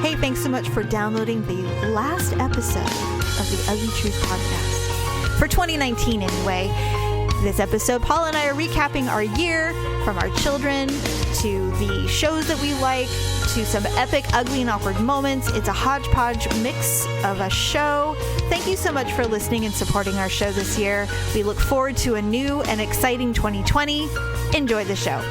Hey, thanks so much for downloading the last episode of the Ugly Truth podcast. For 2019, anyway. This episode, Paula and I are recapping our year, from our children to the shows that we like to some epic ugly and awkward moments. It's a hodgepodge mix of a show. Thank you so much for listening and supporting our show this year. We look forward to a new and exciting 2020. Enjoy the show.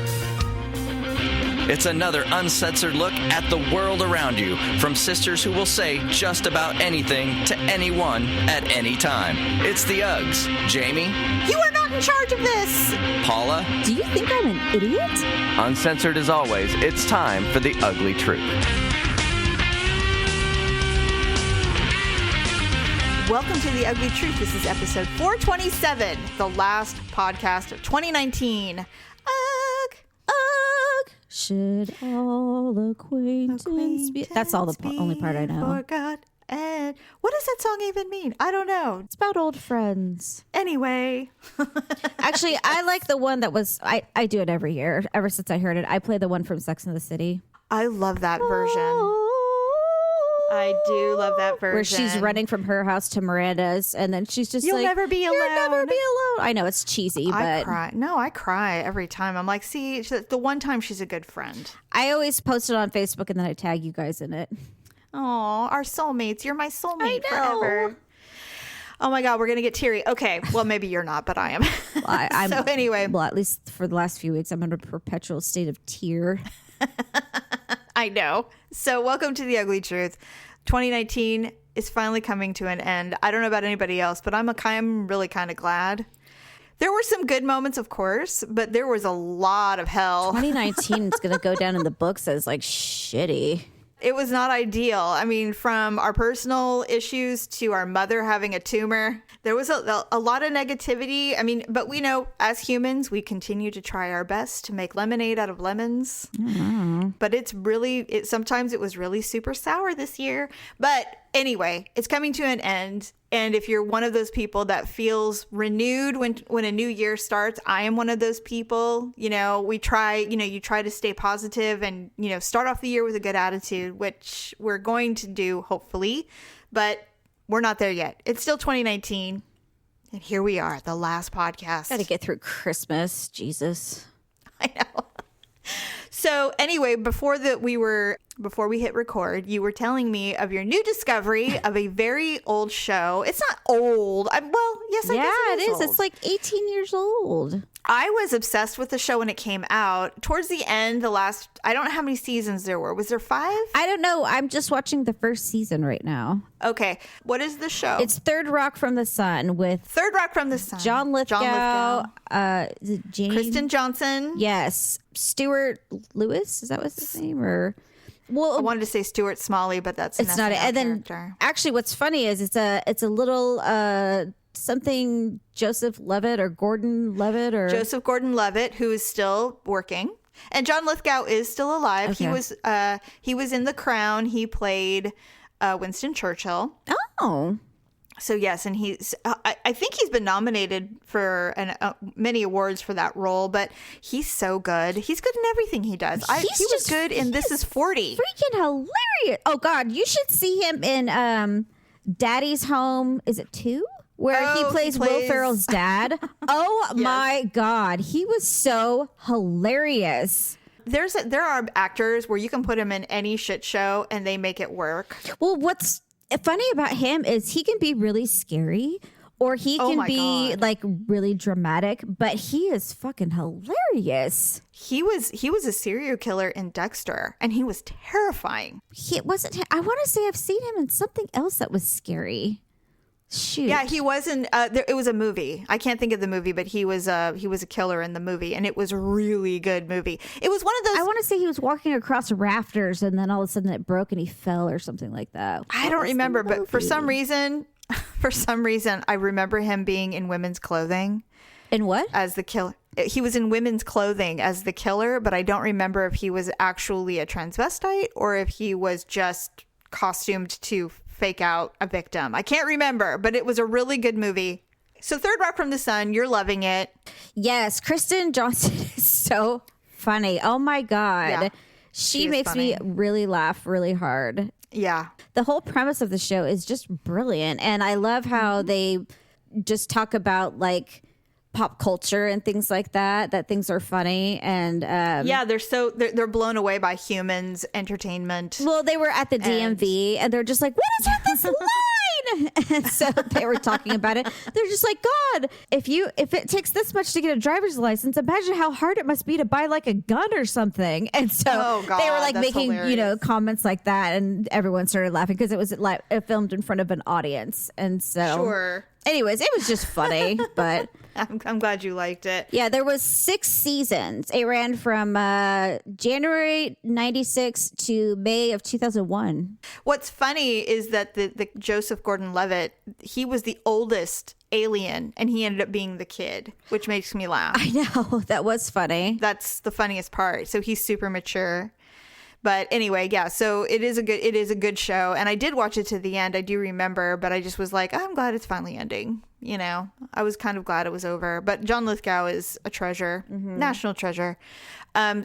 It's another uncensored look at the world around you, from sisters who will say just about anything to anyone at any time. It's the Uggs. Jamie? You are not in charge of this! Paula? Do you think I'm an idiot? Uncensored as always, it's time for the Ugly Truth. Welcome to the Ugly Truth. This is episode 427, the last podcast of 2019. Ugh! Should all acquaintance be... That's all the only part I know. Forgot. And what does that song even mean? I don't know. It's about old friends. Anyway. Actually, I like the one that was... I do it every year. Ever since I heard it. I play the one from Sex and the City. I love that version. I do love that version. Where she's running from her house to Miranda's, and then she's just You'll never be alone. You'll never be alone. I know it's cheesy, but I cry. No, I cry every time. I'm like, see, the one time she's a good friend. I always post it on Facebook, and then I tag you guys in it. Oh, our soulmates. You're my soulmate forever. Oh my God, we're going to get teary. Okay, well, maybe you're not, but I am. Well, I'm so anyway. Well, at least for the last few weeks, I'm in a perpetual state of tear. I know. So welcome to the Ugly Truth. 2019 is finally coming to an end. I don't know about anybody else, but I'm really kind of glad. There were some good moments, of course, but there was a lot of hell. 2019 is going to go down in the books as like shitty. It was not ideal. I mean, from our personal issues to our mother having a tumor, there was a lot of negativity. I mean, but we know as humans, we continue to try our best to make lemonade out of lemons. Mm-hmm. But sometimes it was really super sour this year. But anyway, it's coming to an end. And if you're one of those people that feels renewed when a new year starts, I am one of those people. You know, you try to stay positive and, start off the year with a good attitude, which we're going to do, hopefully. But we're not there yet. It's still 2019. And here we are, the last podcast. Got to get through Christmas. Jesus. I know. So anyway, before we hit record, you were telling me of your new discovery of a very old show. It's not old. I guess it is. Old. It's like 18 years old. I was obsessed with the show when it came out. Towards the end, I don't know how many seasons there were. Was there 5? I don't know. I'm just watching the first season right now. Okay. What is the show? It's Third Rock from the Sun with... Third Rock from the Sun. John Lithgow. Kristen Johnson. Yes. Stuart Lewis. Is that what's his name? Or... Well, I wanted to say Stuart Smalley, but it's not it. And then character. Actually, what's funny is it's a little something Joseph Levitt or Gordon Levitt or Joseph Gordon-Levitt, who is still working, and John Lithgow is still alive. Okay. He was in The Crown. He played Winston Churchill. Oh. So yes, and I think he's been nominated for many awards for that role, but he's so good. He's good in everything he does. He was good in This Is 40. Freaking hilarious. Oh God, you should see him in Daddy's Home. Is it 2? Where he plays Will Ferrell's dad. Oh yes. My God, he was so hilarious. There are actors where you can put him in any shit show and they make it work. Well, what's funny about him is he can be really scary or he can be like really dramatic, but he is fucking hilarious. He was a serial killer in Dexter and he was terrifying. I want to say I've seen him in something else that was scary. Shoot. Yeah, he was in. It was a movie. I can't think of the movie, but he was a killer in the movie, and it was a really good movie. It was one of those. I want to say he was walking across rafters, and then all of a sudden it broke, and he fell, or something like that. I don't remember, but for some reason, I remember him being in women's clothing. In what? As the killer. He was in women's clothing as the killer, but I don't remember if he was actually a transvestite or if he was just costumed to fake out a victim. I can't remember, but it was a really good movie. So Third Rock from the Sun, you're loving it. Yes, Kristen Johnson is so funny. Oh my God. She makes me really laugh really hard. Yeah. The whole premise of the show is just brilliant. And I love how they just talk about like pop culture and things like that things are funny. And yeah, they're blown away by humans entertainment. Well, they were at the DMV and they're just like, what is with this line? And so they were talking about it. They're just like, God, if it takes this much to get a driver's license, imagine how hard it must be to buy like a gun or something. And so they were like making, hilarious. Comments like that, and everyone started laughing because it was filmed in front of an audience. And so sure. Anyways, it was just funny, but I'm glad you liked it. Yeah, there was 6 seasons. It ran from January 96 to May of 2001. What's funny is that the Joseph Gordon-Levitt, he was the oldest alien, and he ended up being the kid, which makes me laugh. I know, that was funny. That's the funniest part. So he's super mature. But anyway, yeah, so it is a good show, and I did watch it to the end. I do remember, but I just was like, I'm glad it's finally ending. I was kind of glad it was over. But John Lithgow is a treasure, national treasure.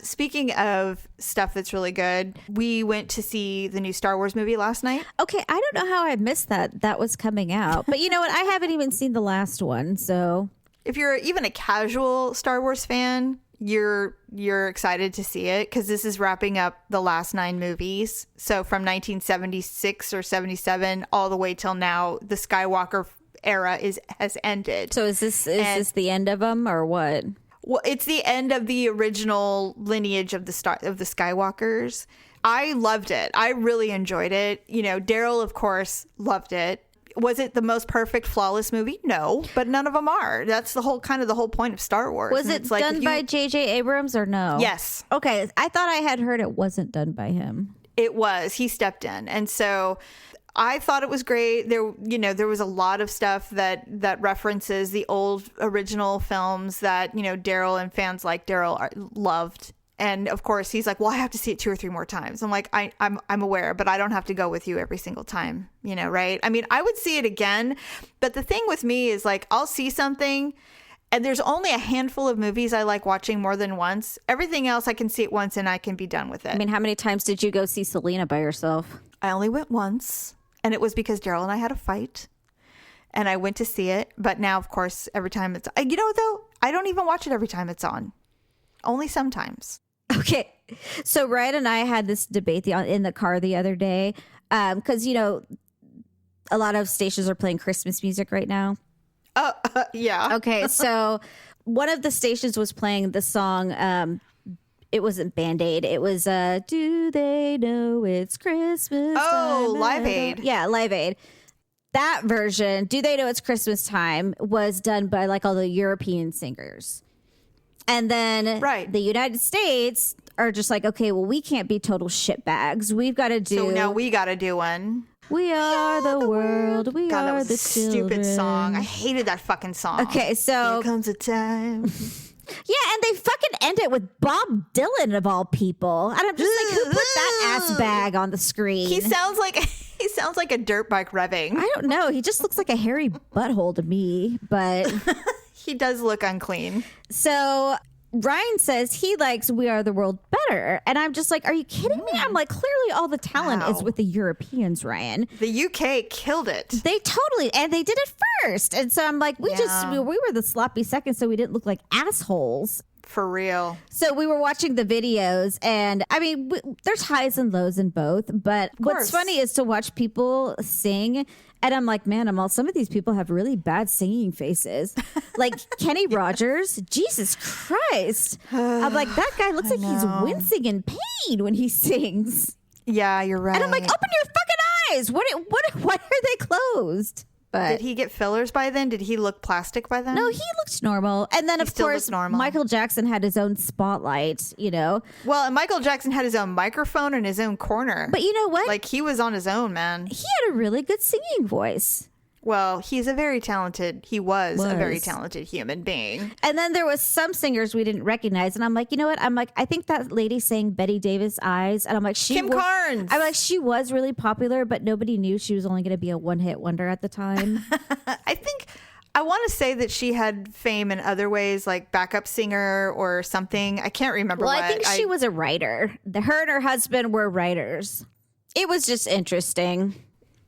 Speaking of stuff that's really good, we went to see the new Star Wars movie last night. Okay, I don't know how I missed that was coming out, but you know what? I haven't even seen the last one, so if you're even a casual Star Wars fan, you're excited to see it because this is wrapping up the last 9 movies. So from 1976 or 77 all the way till now, the Skywalker era has ended. So is this the end of them or what? Well, it's the end of the original lineage of the Skywalkers. I loved it. I really enjoyed it. Daryl, of course, loved it. Was it the most perfect, flawless movie? No, but none of them are. That's the whole point of Star Wars. Was it done by J.J. Abrams or no? Yes. Okay, I thought I had heard it wasn't done by him. It was. He stepped in, and so I thought it was great. There was a lot of stuff that references the old original films that Daryl and fans like Daryl loved. And of course, he's like, well, I have to see it 2 or 3 more times. I'm like, I'm aware, but I don't have to go with you every single time, right? I mean, I would see it again. But the thing with me is like, I'll see something and there's only a handful of movies I like watching more than once. Everything else, I can see it once and I can be done with it. I mean, how many times did you go see Selena by yourself? I only went once, and it was because Daryl and I had a fight. And I went to see it. But now, of course, every time it's... though, I don't even watch it every time it's on. Only sometimes. Okay, so Ryan and I had this debate in the car the other day because, a lot of stations are playing Christmas music right now. Yeah. Okay, so one of the stations was playing the song, it wasn't Band-Aid, it was Do They Know It's Christmas Time? Live Aid. Yeah, Live Aid. That version, Do They Know It's Christmas Time, was done by like all the European singers. And then the United States are just like, okay, well, we can't be total shitbags. We've got to do... So now we got to do one. We are the world. We God, are that was the a children. Stupid song. I hated that fucking song. Okay, so... Here comes a time. Yeah, and they fucking end it with Bob Dylan, of all people. And I'm just like, who put that ass bag on the screen? He sounds like a dirt bike revving. I don't know. He just looks like a hairy butthole to me, but... He does look unclean. So Ryan says he likes We Are the World better. And I'm just like, are you kidding me? I'm like, clearly all the talent is with the Europeans, Ryan. The UK killed it. They totally, and they did it first. And so I'm like, we were the sloppy second, so we didn't look like assholes. For real. So we were watching the videos, and I mean, there's highs and lows in both. But what's funny is to watch people sing. And I'm like, man, some of these people have really bad singing faces. Like Kenny Rogers, Jesus Christ. I'm like, that guy looks like he's wincing in pain when he sings. Yeah, you're right. And I'm like, open your fucking eyes. Why are they closed? But did he get fillers by then? Did he look plastic by then? No, he looked normal. And then, of course, Michael Jackson had his own spotlight, Well, and Michael Jackson had his own microphone and his own corner. But you know what? Like, he was on his own, man. He had a really good singing voice. Well, he was a very talented human being. And then there was some singers we didn't recognize. And I'm like, you know what? I think that lady sang Betty Davis Eyes. And I'm like, Kim Carnes. I'm like, she was really popular, but nobody knew she was only going to be a one-hit wonder at the time. I I want to say that she had fame in other ways, like backup singer or something. I can't remember. Well, what. I think she was a writer. Her and her husband were writers. It was just interesting.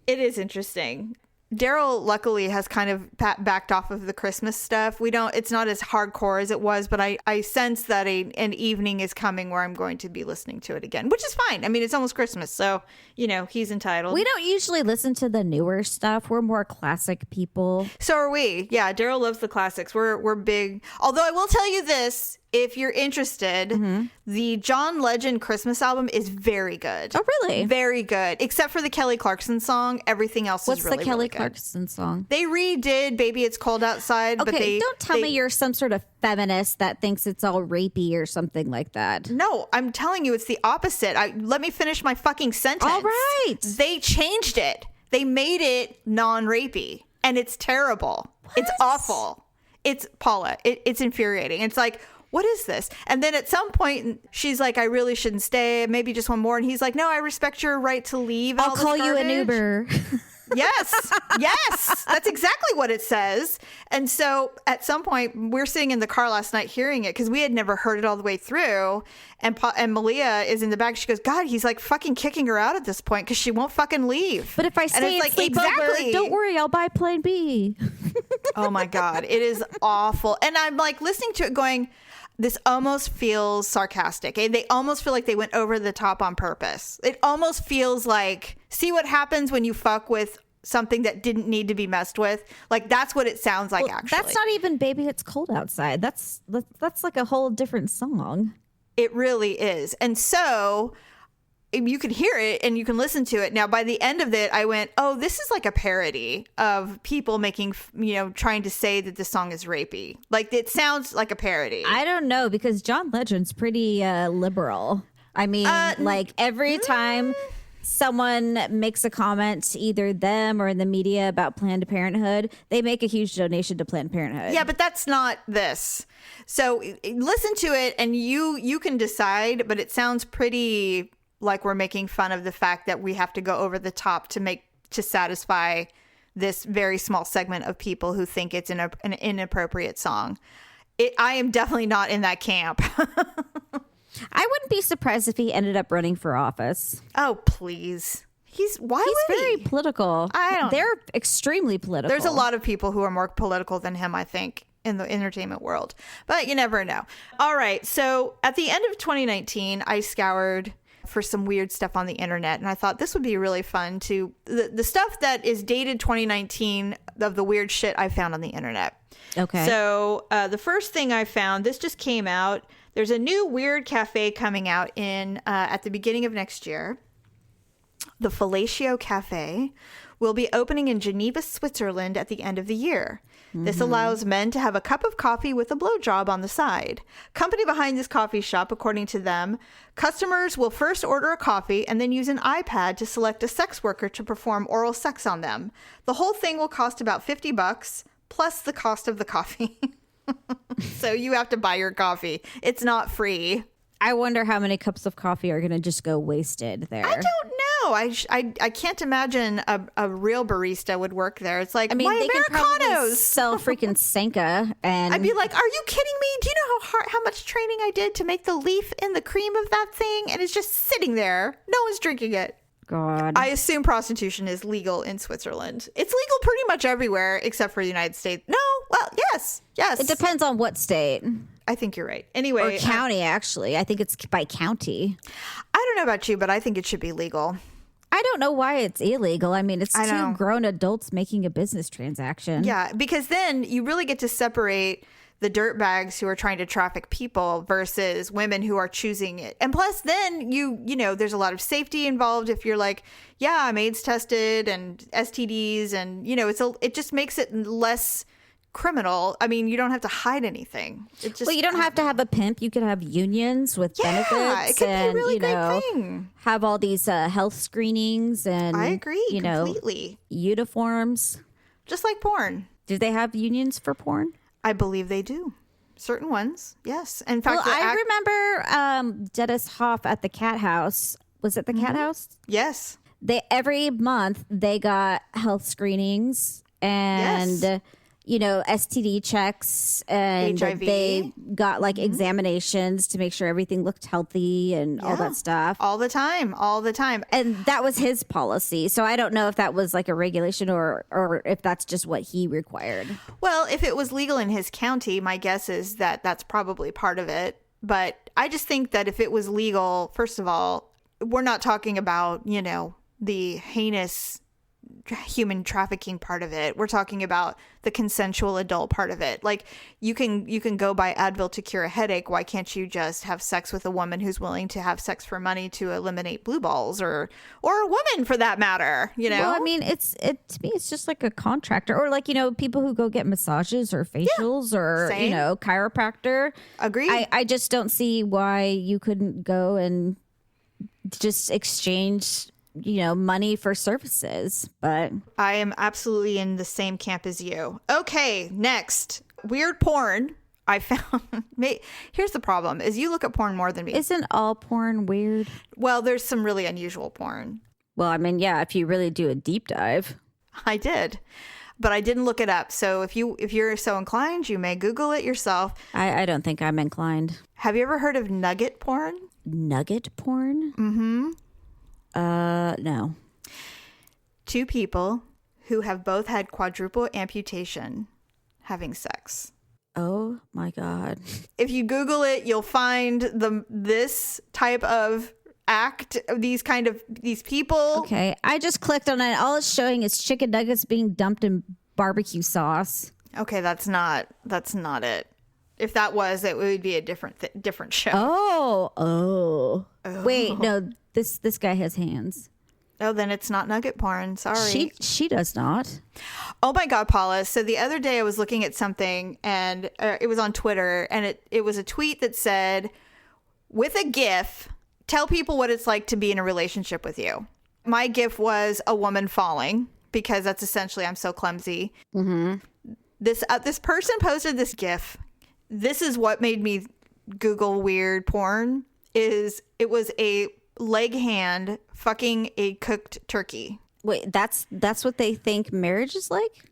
It is interesting. Daryl luckily has kind of backed off of the Christmas stuff. It's not as hardcore as it was, but I sense that an evening is coming where I'm going to be listening to it again, which is fine. I mean, it's almost Christmas, so, he's entitled. We don't usually listen to the newer stuff. We're more classic people. So are we. Yeah, Daryl loves the classics. We're big. Although I will tell you this, if you're interested, the John Legend Christmas album is very good. Oh, really? Very good. Except for the Kelly Clarkson song. Everything else is really, What's the Kelly really good. Clarkson song? They redid Baby It's Cold Outside. Okay, but don't tell me you're some sort of feminist that thinks it's all rapey or something like that. No, I'm telling you, it's the opposite. Let me finish my fucking sentence. All right. They changed it. They made it non-rapey. And it's terrible. What? It's awful. It's Paula. It's infuriating. It's like, what is this? And then at some point, she's like, I really shouldn't stay. Maybe just one more. And he's like, no, I respect your right to leave. I'll call you an Uber. Yes. That's exactly what it says. And so at some point, we're sitting in the car last night hearing it because we had never heard it all the way through. And Malia is in the back. She goes, God, he's like fucking kicking her out at this point because she won't fucking leave. But if I stay and sleep over, don't worry, I'll buy Plan B. Oh my God. It is awful. And I'm like listening to it going, this almost feels sarcastic. They almost feel like they went over the top on purpose. It almost feels like, see what happens when you fuck with something that didn't need to be messed with. Like that's what it sounds like. Actually, that's not even Baby It's Cold Outside. That's like a whole different song. It really is. And so you can hear it and you can listen to it. Now, by the end of it, I went, oh, this is like a parody of people making, trying to say that the song is rapey. Like it sounds like a parody. I don't know, because John Legend's pretty liberal. I mean, like every time someone makes a comment, either them or in the media, about Planned Parenthood, they make a huge donation to Planned Parenthood. Yeah, but that's not this. So listen to it and you can decide, but it sounds pretty like we're making fun of the fact that we have to go over the top to satisfy this very small segment of people who think it's an inappropriate song. I am definitely not in that camp. I wouldn't be surprised if he ended up running for office. Oh, please. He's very political. They're extremely political. There's a lot of people who are more political than him, I think, in the entertainment world. But you never know. All right. So at the end of 2019, I scoured for some weird stuff on the internet, and I thought this would be really fun to the stuff that is dated 2019 of the weird shit I found on the internet. Okay. So the first thing I found, this just came out. There's a new weird cafe coming out in at the beginning of next year. The Fellatio Cafe will be opening in Geneva, Switzerland at the end of the year. This allows men to have a cup of coffee with a blowjob on the side. Company behind this coffee shop, according to them, customers will first order a coffee and then use an iPad to select a sex worker to perform oral sex on them. The whole thing will cost about $50 plus the cost of the coffee. So you have to buy your coffee. It's not free. I wonder how many cups of coffee are going to just go wasted there. I don't know. I can't imagine a real barista would work there. It's like, my they Americanos can sell freaking Sanka, and I'd be like, are you kidding me? Do you know how much training I did to make the leaf in the cream of that thing? And it's just sitting there. No one's drinking it. God. I assume prostitution is legal in Switzerland. It's legal pretty much everywhere except for the United States. No, well, yes. It depends on what state. I think you're right. Anyway. Or county, actually. I think it's by county. I don't know about you, but I think it should be legal. I don't know why it's illegal. I mean, it's two grown adults making a business transaction. Yeah, because then you really get to separate the dirtbags who are trying to traffic people versus women who are choosing it. And plus then you know, there's a lot of safety involved if you're like, yeah, I'm AIDS tested and STDs and, you know, it just makes it less criminal. I mean, you don't have to hide anything. Well, you don't have to have a pimp. You could have unions with benefits. Yeah, it could be a really great thing. Have all these health screenings and I agree completely. Uniforms. Just like porn. Do they have unions for porn? I believe they do. Certain ones, yes. In fact, I remember Dennis Hoff at the Cat House. Was it the Cat House? Yes. Every month they got health screenings and STD checks, and HIV. they got like examinations to make sure everything looked healthy and all that stuff. All the time. And that was his policy. So I don't know if that was like a regulation or if that's just what he required. Well, if it was legal in his county, my guess is that that's probably part of it. But I just think that if it was legal, first of all, we're not talking about, the heinous human trafficking part of it. We're talking about the consensual adult part of it. Like, you can go buy Advil to cure a headache. Why can't you just have sex with a woman who's willing to have sex for money to eliminate blue balls, or a woman for that matter? Well, I mean, to me, it's just like a contractor, or like people who go get massages or facials or same. chiropractor. Agreed. I just don't see why you couldn't go and just exchange money for services. But I am absolutely in the same camp as you. Okay, next. Weird porn. I found. Here's the problem: is you look at porn more than me. Isn't all porn weird? Well, there's some really unusual porn. Well, I mean, yeah, if you really do a deep dive. I did, but I didn't look it up. So if you're so inclined, you may Google it yourself. I don't think I'm inclined. Have you ever heard of nugget porn? Nugget porn? Mm-hmm. No. Two people who have both had quadruple amputation having sex. Oh my God. If you Google it, you'll find this type of act, these people. Okay, I just clicked on it. All it's showing is chicken nuggets being dumped in barbecue sauce. Okay, that's not it. If that was, it would be a different show. Oh. Wait, no, this guy has hands. Oh, then it's not nugget porn. Sorry. She does not. Oh my God, Paula. So the other day I was looking at something, and it was on Twitter, and it was a tweet that said, with a GIF, tell people what it's like to be in a relationship with you. My GIF was a woman falling, because that's essentially, I'm so clumsy. Mm-hmm. This person posted this GIF. This is what made me Google weird porn. It was a leg hand fucking a cooked turkey. Wait, that's what they think marriage is like?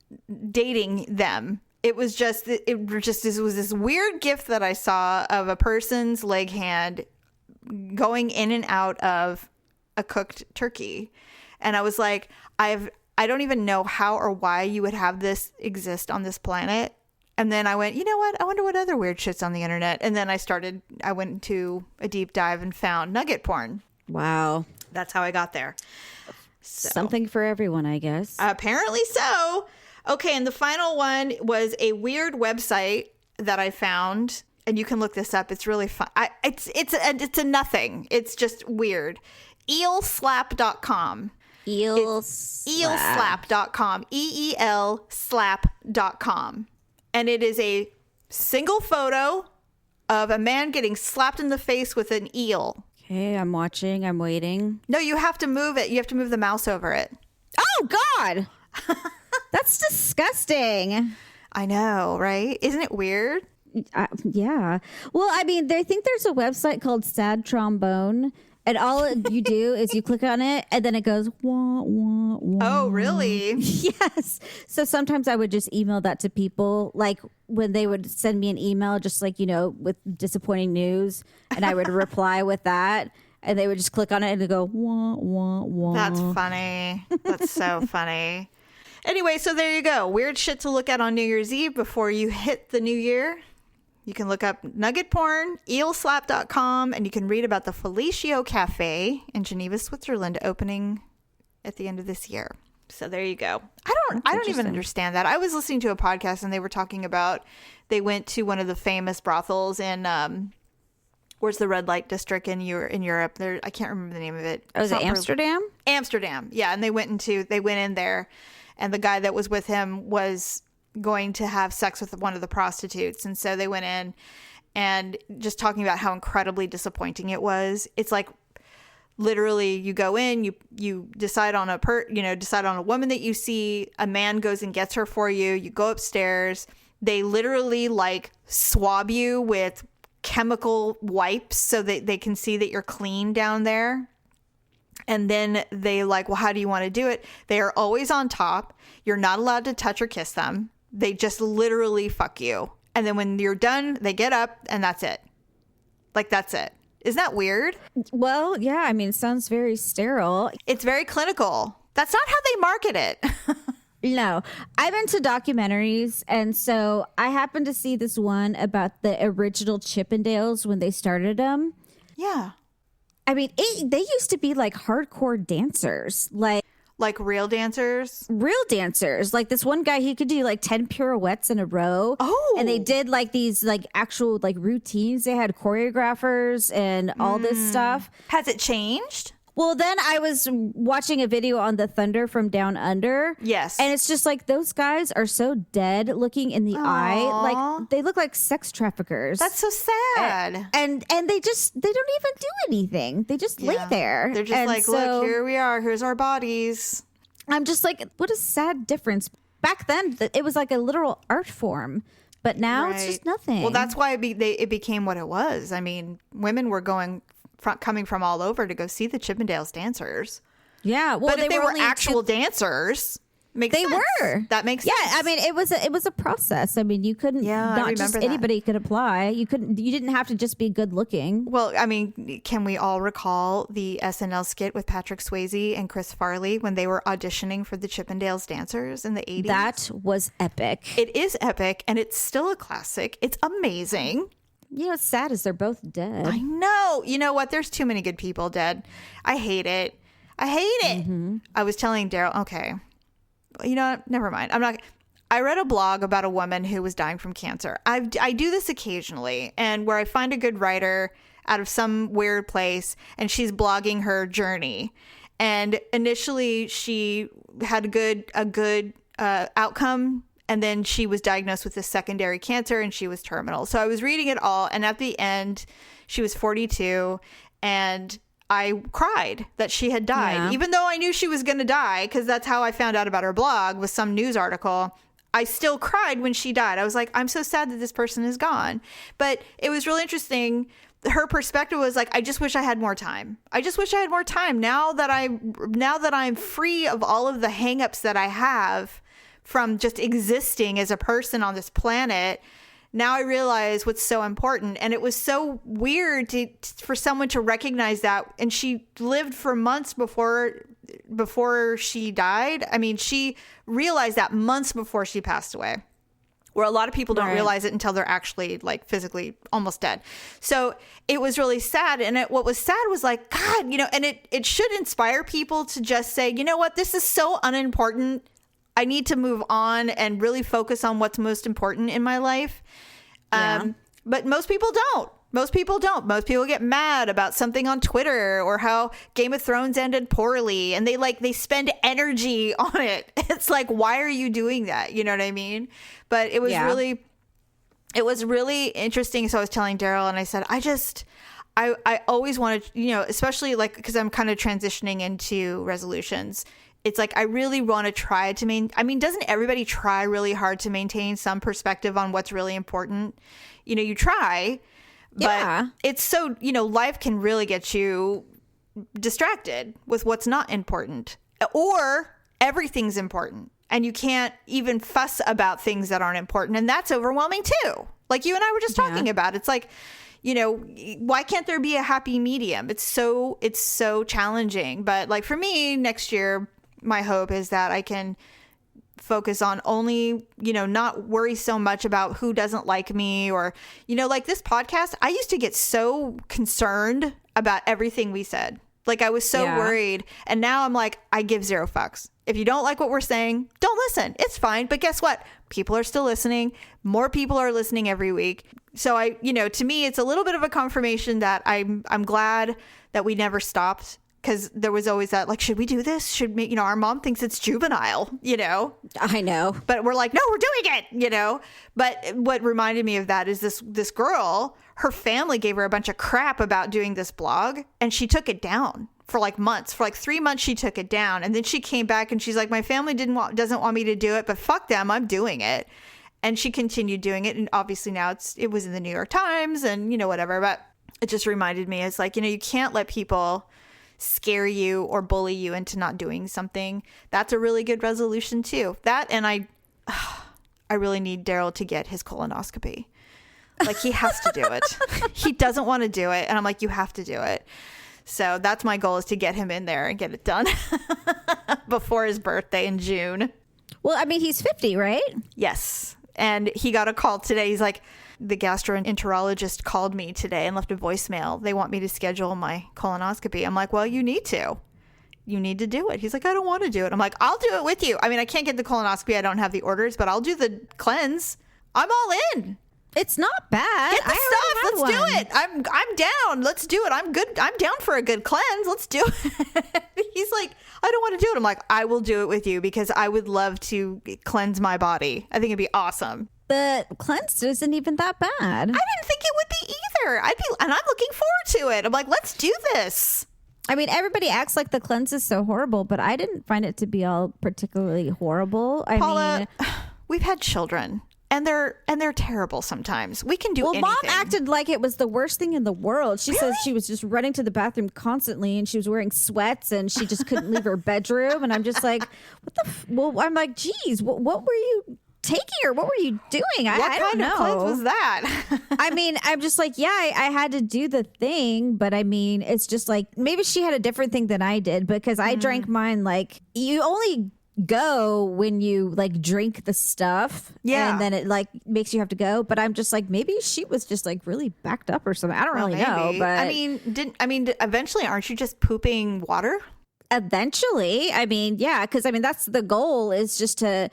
Dating them. It was just this weird gift that I saw of a person's leg hand going in and out of a cooked turkey. And I was like, I don't even know how or why you would have this exist on this planet. And then I went, you know what? I wonder what other weird shit's on the internet. And then I went into a deep dive and found nugget porn. Wow. That's how I got there. So, something for everyone, I guess. Apparently so. Okay, and the final one was a weird website that I found, and you can look this up. It's really fun. It's a nothing. It's just weird. Eelslap.com. Eelslap.com. EELslap.com. And it is a single photo of a man getting slapped in the face with an eel. Okay, I'm watching. I'm waiting. No, you have to move it. You have to move the mouse over it. Oh, God. That's disgusting. I know, right? Isn't it weird? Yeah. Well, I mean, I think there's a website called Sad Trombone, and all you do is you click on it, and then it goes, wah, wah, wah. Oh, really? Yes. So sometimes I would just email that to people, like when they would send me an email, just like, with disappointing news, and I would reply with that, and they would just click on it and it'd go, wah, wah, wah. That's funny. That's so funny. Anyway, so there you go. Weird shit to look at on New Year's Eve before you hit the new year. You can look up nugget porn, eelslap.com, and you can read about the Fellatio Cafe in Geneva, Switzerland, opening at the end of this year. So there you go. I don't even understand that. I was listening to a podcast and they were talking about they went to one of the famous brothels in where's the red light district in Europe? There, I can't remember the name of it. Oh, is it Amsterdam? Amsterdam, yeah. And they went in there, and the guy that was with him was going to have sex with one of the prostitutes, and so they went in and just talking about how incredibly disappointing it was. It's like literally you go in, you decide on a woman that you see, a man goes and gets her for you, you go upstairs, they literally like swab you with chemical wipes so that they can see that you're clean down there. And then they like, well, how do you want to do it? They are always on top. You're not allowed to touch or kiss them. They just literally fuck you. And then when you're done, they get up and that's it. Like, that's it. Isn't that weird? Well, yeah, I mean, it sounds very sterile. It's very clinical. That's not how they market it. No, I'm into documentaries. And so I happened to see this one about the original Chippendales when they started them. Yeah. I mean, they used to be like hardcore dancers, like real dancers. Like this one guy, he could do like 10 pirouettes in a row. Oh, and they did like these like actual like routines. They had choreographers and all this stuff. Has it changed? Well, then I was watching a video on the Thunder from Down Under. Yes. And it's just like those guys are so dead looking in the eye. Like they look like sex traffickers. That's so sad. And they don't even do anything. They just lay there. They're just like, look, here we are. Here's our bodies. I'm just like, what a sad difference. Back then, it was like a literal art form. But now it's just nothing. Well, that's why it became what it was. I mean, women were coming from all over to go see the Chippendales dancers. Yeah, well, but if they were actual dancers, they were. That makes sense. Yeah, I mean, it was a process. I mean, you couldn't. Not just anybody could apply. You didn't have to just be good looking. Well, I mean, can we all recall the SNL skit with Patrick Swayze and Chris Farley when they were auditioning for the Chippendales dancers in the 80s? That was epic. It is epic, and it's still a classic. It's amazing. You know, what's sad is they're both dead. I know. You know what? There's too many good people dead. I hate it. Mm-hmm. I was telling Daryl, okay, you know what? Never mind. I read a blog about a woman who was dying from cancer. I do this occasionally, and where I find a good writer out of some weird place, and she's blogging her journey. And initially, she had a good outcome. And then she was diagnosed with this secondary cancer and she was terminal. So I was reading it all. And at the end, she was 42. And I cried that she had died, even though I knew she was going to die, because that's how I found out about her blog with some news article. I still cried when she died. I was like, I'm so sad that this person is gone. But it was really interesting. Her perspective was like, I just wish I had more time. I just wish I had more time. Now that I'm free of all of the hangups that I have from just existing as a person on this planet, now I realize what's so important. And it was so weird for someone to recognize that. And she lived for months before she died. I mean, she realized that months before she passed away, where a lot of people don't realize it until they're actually like physically almost dead. So it was really sad. And what was sad was like, God, you know, and it should inspire people to just say, you know what, this is so unimportant. I need to move on and really focus on what's most important in my life. But most people don't. Most people get mad about something on Twitter or how Game of Thrones ended poorly, and they spend energy on it. It's like, why are you doing that? You know what I mean? But it was really interesting. So I was telling Daryl, and I said, I always wanted, you know, especially like, because I'm kind of transitioning into resolutions. It's like, I really want to try to I mean, doesn't everybody try really hard to maintain some perspective on what's really important? You know, you try, but it's so, you know, life can really get you distracted with what's not important, or everything's important and you can't even fuss about things that aren't important. And that's overwhelming too. Like you and I were just talking about, it's like, you know, why can't there be a happy medium? It's so challenging. But like for me, next year, my hope is that I can focus on only, you know, not worry so much about who doesn't like me, or, you know, like this podcast, I used to get so concerned about everything we said. Like I was so worried. And now I'm like, I give zero fucks. If you don't like what we're saying, don't listen. It's fine. But guess what? People are still listening. More people are listening every week. So I, you know, to me, it's a little bit of a confirmation that I'm glad that we never stopped. Because there was always that, like, should we do this? Should we, you know, our mom thinks it's juvenile, you know? I know. But we're like, no, we're doing it, you know? But what reminded me of that is this girl, her family gave her a bunch of crap about doing this blog, and she took it down for like months. For like 3 months, she took it down. And then she came back and she's like, my family doesn't want me to do it, but fuck them, I'm doing it. And she continued doing it. And obviously now it was in the New York Times and, you know, whatever. But it just reminded me, it's like, you know, you can't let people scare you or bully you into not doing something. That's a really good resolution too. That, and I really need Daryl to get his colonoscopy. Like, he has to do it. He doesn't want to do it. And I'm like, you have to do it. So that's my goal, is to get him in there and get it done before his birthday in June. Well, I mean, he's 50, right? Yes. And he got a call today. He's like, the gastroenterologist called me today and left a voicemail. They want me to schedule my colonoscopy. I'm like, well, you need to. You need to do it. He's like, I don't want to do it. I'm like, I'll do it with you. I mean, I can't get the colonoscopy. I don't have the orders, but I'll do the cleanse. I'm all in. It's not bad. Get the stuff. Let's do it. I'm down. Let's do it. I'm good. I'm down for a good cleanse. Let's do it. He's like, I don't want to do it. I'm like, I will do it with you because I would love to cleanse my body. I think it'd be awesome. The cleanse isn't even that bad. I didn't think it would be either. And I'm looking forward to it. I'm like, let's do this. I mean, everybody acts like the cleanse is so horrible, but I didn't find it to be all particularly horrible. Paula, we've had children. And they're terrible sometimes. We can do anything. Well, Mom acted like it was the worst thing in the world. She says she was just running to the bathroom constantly, and she was wearing sweats, and she just couldn't leave her bedroom. And I'm just like, what the? Well, I'm like, geez, what were you taking, or what were you doing? I don't know. What kind of cleanse was that? I mean, I'm just like, yeah, I had to do the thing, but I mean, it's just like, maybe she had a different thing than I did, because I drank mine like, you only go when you like drink the stuff, and then it like makes you have to go. But I'm just like, maybe she was just like really backed up or something. I don't really know. But I mean, eventually, aren't you just pooping water? Eventually, I mean, yeah, because I mean that's the goal, is just to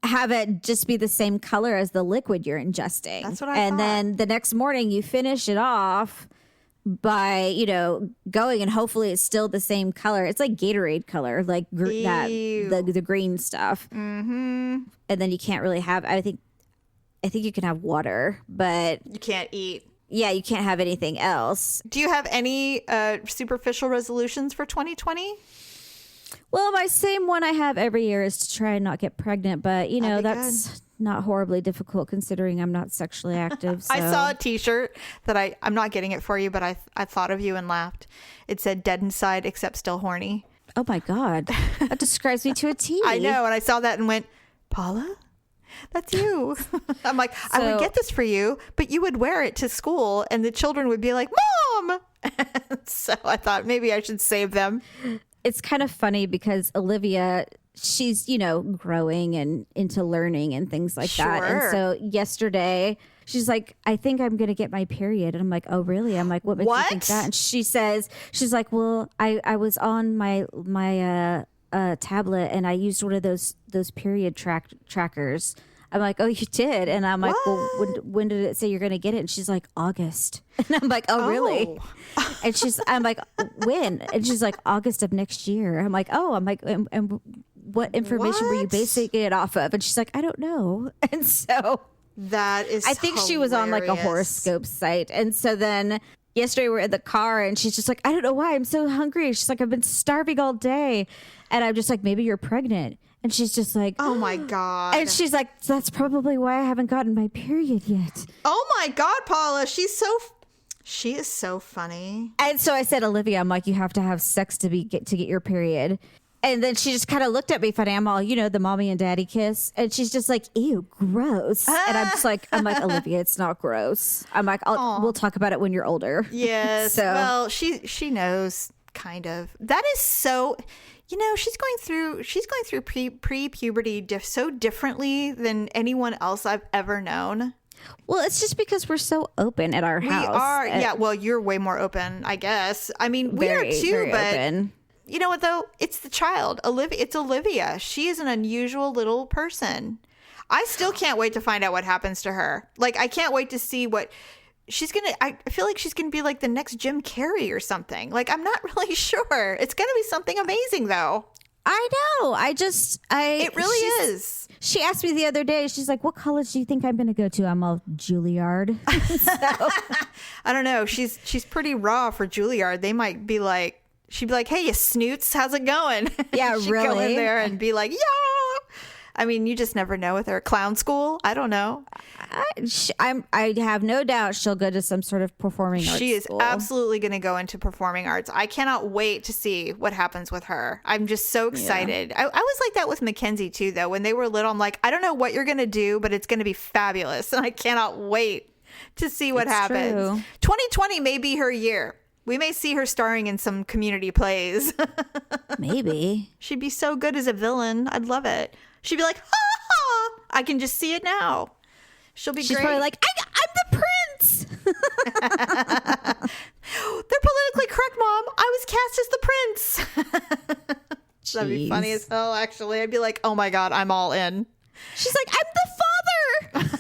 have it just be the same color as the liquid you're ingesting. That's what I and thought. Then the next morning you finish it off by, going, and hopefully it's still the same color. It's like Gatorade color, like the green stuff. Mm-hmm. And then you can't really have, I think you can have water, but you can't eat. Yeah, you can't have anything else. Do you have any superficial resolutions for 2020? Well, my same one I have every year is to try and not get pregnant, but that's not horribly difficult considering I'm not sexually active. So. I saw a t-shirt that I'm not getting it for you, but I thought of you and laughed. It said dead inside except still horny. Oh my God. That describes me to a T. I know. And I saw that and went, Paula, that's you. I'm like, I would get this for you, but you would wear it to school and the children would be like, Mom. So I thought maybe I should save them. It's kind of funny because Olivia, she's, growing and into learning and things like that. And so yesterday she's like, I think I'm going to get my period. And I'm like, oh, really? I'm like, what makes you think that? And she's like, well, I was on my tablet and I used one of those period trackers. I'm like, oh, you did? And I'm like, well, when did it say you're going to get it? And she's like, August. And I'm like, oh, really? And I'm like, when? And she's like, August of next year. I'm like, oh, and what information were you basing it off of? And she's like, I don't know. And so that is, I think she was on like a horoscope site. And so then yesterday we're in the car and she's just like, I don't know why I'm so hungry. She's like, I've been starving all day. And I'm just like, maybe you're pregnant. And she's just like, oh my God. And she's like, that's probably why I haven't gotten my period yet. Oh my God, Paula. She is so funny. And so I said, Olivia, I'm like, you have to have sex to get your period. And then she just kind of looked at me funny. I'm all, the mommy and daddy kiss. And she's just like, ew, gross. And I'm like, Olivia, it's not gross. I'm like, we'll talk about it when you're older. Yes. So. Well, she knows kind of. That is so, she's going through pre-puberty so differently than anyone else I've ever known. Well, it's just because we're so open at our house. We are. Yeah. Well, you're way more open, I guess. I mean, we are too, very but open. You know what though? It's the child. It's Olivia. She is an unusual little person. I still can't wait to find out what happens to her. Like, I can't wait to see what she's going to, I feel like she's going to be like the next Jim Carrey or something. Like, I'm not really sure. It's going to be something amazing though. I know. It really is. She asked me the other day, she's like, what college do you think I'm going to go to? I'm all Juilliard. I don't know. She's pretty raw for Juilliard. They might be like, she'd be like, hey, you snoots, how's it going? Yeah, she'd really? go in there and be like, yeah. I mean, you just never know with her. Clown school? I don't know. I have no doubt she'll go to some sort of performing arts She is school. absolutely going to go into performing arts. I cannot wait to see what happens with her. I'm just so excited. I was like that with Mackenzie too, though. When they were little, I'm like, I don't know what you're going to do, but it's going to be fabulous. And I cannot wait to see what happens. True. 2020 may be her year. We may see her starring in some community plays. Maybe. She'd be so good as a villain. I'd love it. She'd be like, ha ha. I can just see it now. She'll be She's great. probably like, I'm the prince. They're politically correct, Mom. I was cast as the prince. That'd be funny as hell, actually. I'd be like, oh my God, I'm all in. She's like, I'm the father.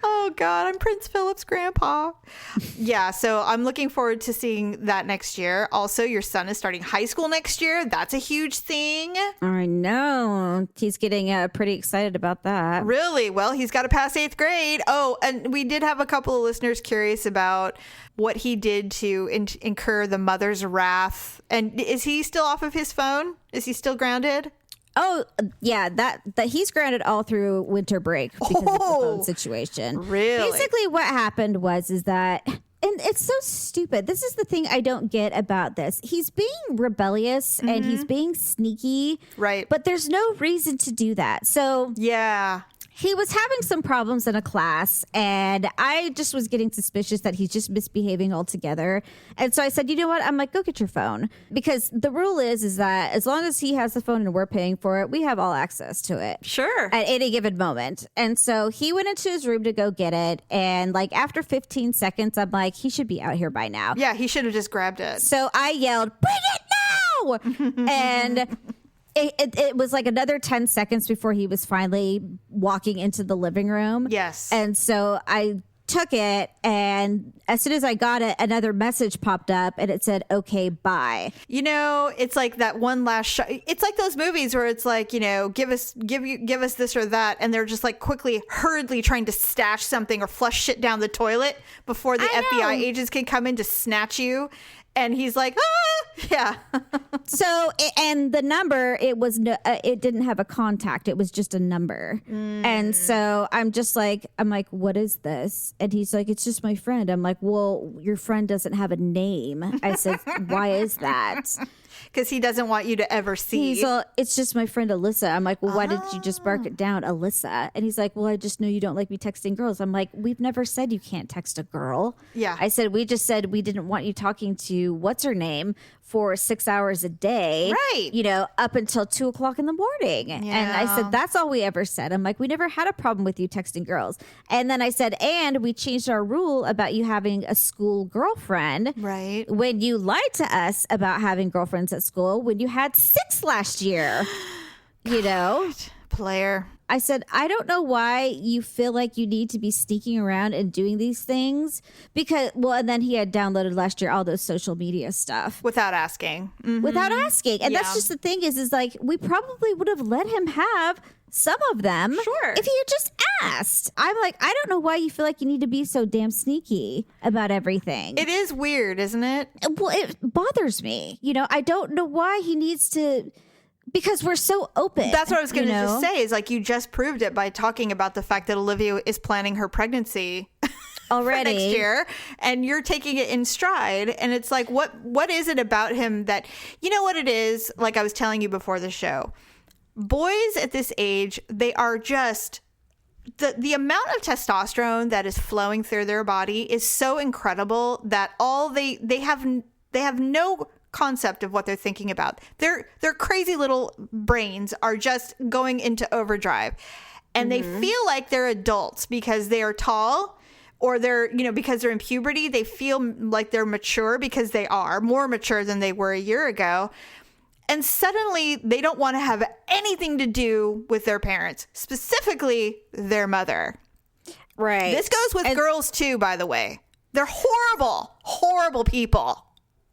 Oh God, I'm Prince Philip's grandpa. Yeah, so I'm looking forward to seeing that next year. Also, your son is starting high school next year. That's a huge thing. I know. He's getting pretty excited about that. Really? Well, he's got to pass 8th grade. Oh, and we did have a couple of listeners curious about what he did to incur the mother's wrath. And is he still off of his phone? Is he still grounded? Oh, yeah, that he's grounded all through winter break because of the phone situation. Really? Basically, what happened is that, and it's so stupid. This is the thing I don't get about this. He's being rebellious and he's being sneaky. Right. But there's no reason to do that. So Yeah. he was having some problems in a class, and I just was getting suspicious that he's just misbehaving altogether. And so I said, you know what? I'm like, go get your phone. Because the rule is that as long as he has the phone and we're paying for it, we have all access to it. Sure. At any given moment. And so he went into his room to go get it. And like after 15 seconds, I'm like, he should be out here by now. Yeah, he should have just grabbed it. So I yelled, bring it now! And it was like another 10 seconds before he was finally walking into the living room. Yes. And so I took it, and as soon as I got it, another message popped up and it said, okay, bye. You know, it's like that one last shot. It's like those movies where it's like, you know, give us this or that. And they're just like hurriedly trying to stash something or flush shit down the toilet before the FBI agents can come in to snatch you. And he's like, yeah. So, and the number, it didn't have a contact. It was just a number. And so I'm like, what is this? And he's like, it's just my friend. I'm like, well, your friend doesn't have a name. I said, why is that? Because he doesn't want you to ever see. He's all, it's just my friend Alyssa. I'm like, well, why didn't you just mark it down, Alyssa? And he's like, well, I just know you don't like me texting girls. I'm like, we've never said you can't text a girl. Yeah. I said, we just said we didn't want you talking to what's her name for 6 hours a day. Right. You know, up until 2 o'clock in the morning. And I said, that's all we ever said. I'm like, we never had a problem with you texting girls. And then I said, and we changed our rule about you having a school girlfriend. Right. When you lied to us about having girlfriends at school, when you had 6 last year, you know? Player. I said, I don't know why you feel like you need to be sneaking around and doing these things because, well, and then he had downloaded last year all those social media stuff. Without asking. Without asking. And Yeah. that's just the thing is like, we probably would have let him have some of them. Sure. If he had just asked. I'm like, I don't know why you feel like you need to be so damn sneaky about everything. It is weird, isn't it? Well, it bothers me. You know, I don't know why he needs to, because we're so open. That's what I was going to you know? just say is like you just proved it by talking about the fact that Olivia is planning her pregnancy Already. for next year and you're taking it in stride. And it's like, what is it about him that, you know what it is? Like I was telling you before the show, boys at this age, they are just, the amount of testosterone that is flowing through their body is so incredible that all they have no concept of what they're thinking about. Their crazy little brains are just going into overdrive, and they feel like they're adults because they are tall, or they're, you know, because they're in puberty. They feel like they're mature because they are more mature than they were a year ago. And suddenly they don't want to have anything to do with their parents, specifically their mother. Right. This goes with girls too, by the way. They're horrible people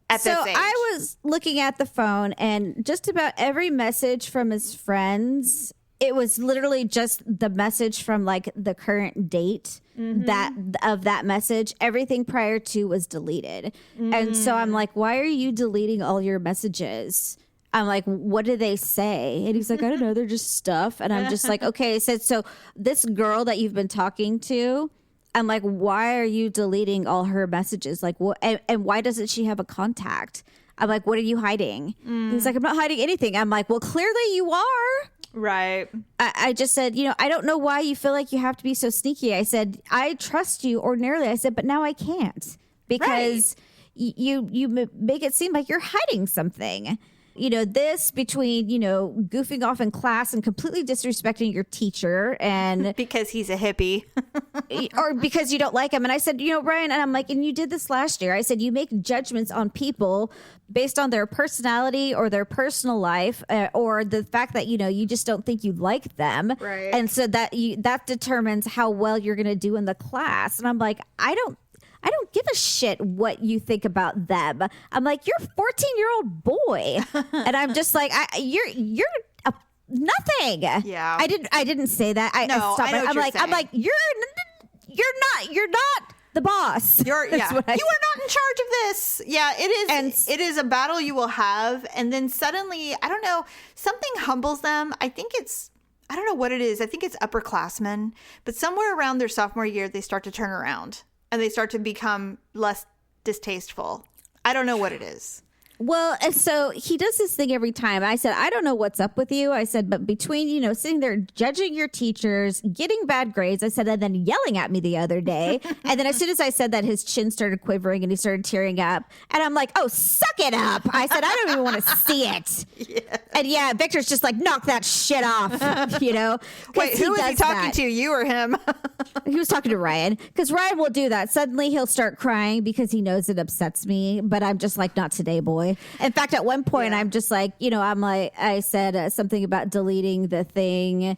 at this age. I was looking at the phone, and just about every message from his friends, it was literally just the message from like the current date that message. Everything prior to was deleted. And so I'm like, why are you deleting all your messages? I'm like, what do they say? And he's like, I don't know. They're just stuff. And I'm just like, okay. I said, so this girl that you've been talking to, I'm like, why are you deleting all her messages? Like, what? And why doesn't she have a contact? I'm like, what are you hiding? He's like, I'm not hiding anything. I'm like, well, clearly you are. Right. I just said, I don't know why you feel like you have to be so sneaky. I said, I trust you ordinarily. I said, but now I can't because you make it seem like you're hiding something. This between, goofing off in class and completely disrespecting your teacher and because he's a hippie or because you don't like him. And I said, Ryan, and I'm like, and you did this last year. I said, you make judgments on people based on their personality or their personal life or the fact that, you just don't think you like them. Right. And so that determines how well you're going to do in the class. And I'm like, I don't give a shit what you think about them. I'm like, you're a 14-year-old boy. And I'm just like, you're a nothing. Yeah. I didn't say that. I stopped. I'm like, you're not the boss. You are not in charge of this. Yeah, it is. And it is a battle you will have. And then suddenly, I don't know, something humbles them. I don't know what it is. I think it's upperclassmen, but somewhere around their sophomore year, they start to turn around. And they start to become less distasteful. I don't know what it is. Well, and so he does this thing every time. I said, I don't know what's up with you. I said, but between, sitting there judging your teachers, getting bad grades, I said, and then yelling at me the other day. And then as soon as I said that, his chin started quivering and he started tearing up. And I'm like, oh, suck it up. I said, I don't even want to see it. Yeah. And Victor's just like, knock that shit off, Wait, who is he talking to, you or him? He was talking to Ryan because Ryan will do that. Suddenly he'll start crying because he knows it upsets me. But I'm just like, not today, boy. In fact, at one point, I'm just like, I said something about deleting the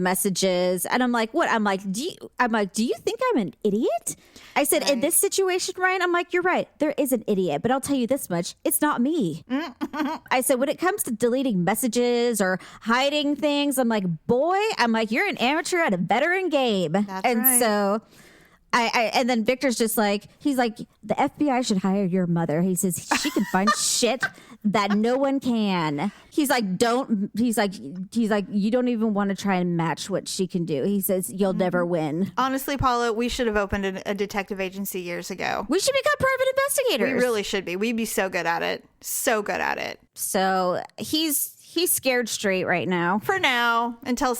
messages. And I'm like, what? I'm like, do you think I'm an idiot? I said, in this situation, Ryan, I'm like, you're right. There is an idiot. But I'll tell you this much. It's not me. I said, when it comes to deleting messages or hiding things, I'm like, boy, you're an amateur at a veteran game. That's right. So... and then Victor's just like, he's like, the FBI should hire your mother. He says she can find shit that no one can. He's like, you don't even want to try and match what she can do. He says, you'll never win. Honestly, Paula, we should have opened a detective agency years ago. We should become private investigators. We really should be. We'd be so good at it. So good at it. So he's scared straight right now. For now, until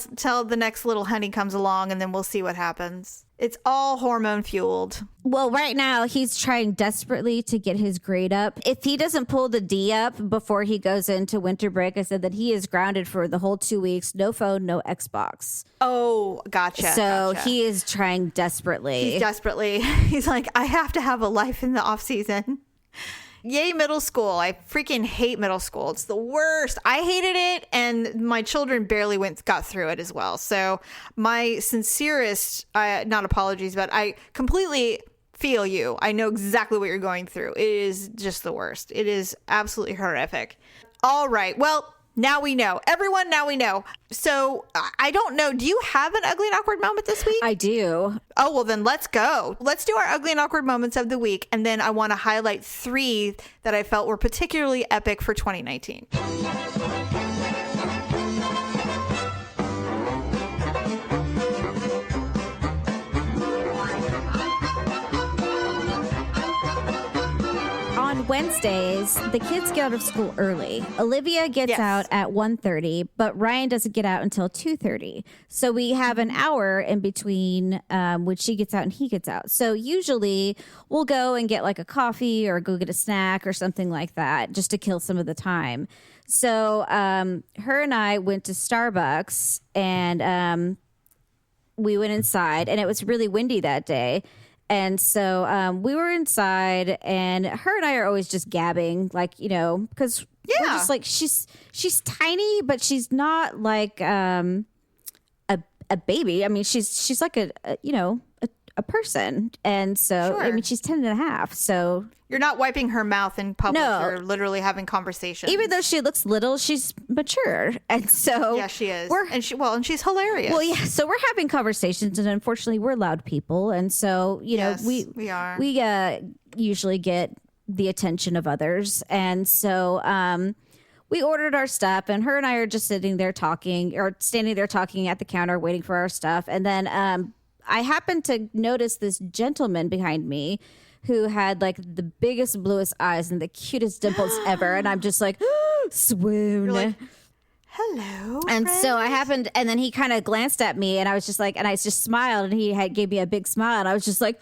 the next little honey comes along, and then we'll see what happens. It's all hormone fueled. Well, right now he's trying desperately to get his grade up. If he doesn't pull the D up before he goes into winter break, I said that he is grounded for the whole 2 weeks. No phone, no Xbox. Oh, gotcha. So he is trying desperately. He's like, I have to have a life in the off season. Yay, middle school. I freaking hate middle school. It's the worst. I hated it, and my children barely got through it as well. So my sincerest, not apologies, but I completely feel you. I know exactly what you're going through. It is just the worst. It is absolutely horrific. All right. Well, now we know. Everyone, now we know. So I don't know. Do you have an ugly and awkward moment this week? I do. Oh, well, then let's go. Let's do our ugly and awkward moments of the week. And then I want to highlight 3 that I felt were particularly epic for 2019. On Wednesdays, the kids get out of school early. Olivia gets out at 1:30, but Ryan doesn't get out until 2:30. So we have an hour in between when she gets out and he gets out. So usually we'll go and get like a coffee or go get a snack or something like that just to kill some of the time. So her and I went to Starbucks and we went inside, and it was really windy that day. And so we were inside, and her and I are always just gabbing, like, because we're just like, she's tiny, but she's not like a baby. I mean, she's like a person. And so, sure. I mean, she's 10 and a half. So you're not wiping her mouth in public. No. You're literally having conversations. Even though she looks little, she's mature. And so yeah, she is. And she's hilarious. Well, yeah. So we're having conversations, and unfortunately we're loud people. And so, we are. We usually get the attention of others. And so, we ordered our stuff, and her and I are just sitting there talking, or standing there talking at the counter waiting for our stuff. And then I happened to notice this gentleman behind me who had like the biggest, bluest eyes and the cutest dimples ever. And I'm just like, swoon. You're like, hello. And friend. so I happened, and then he kind of glanced at me, and I was just like, and I just smiled, and he gave me a big smile, and I was just like,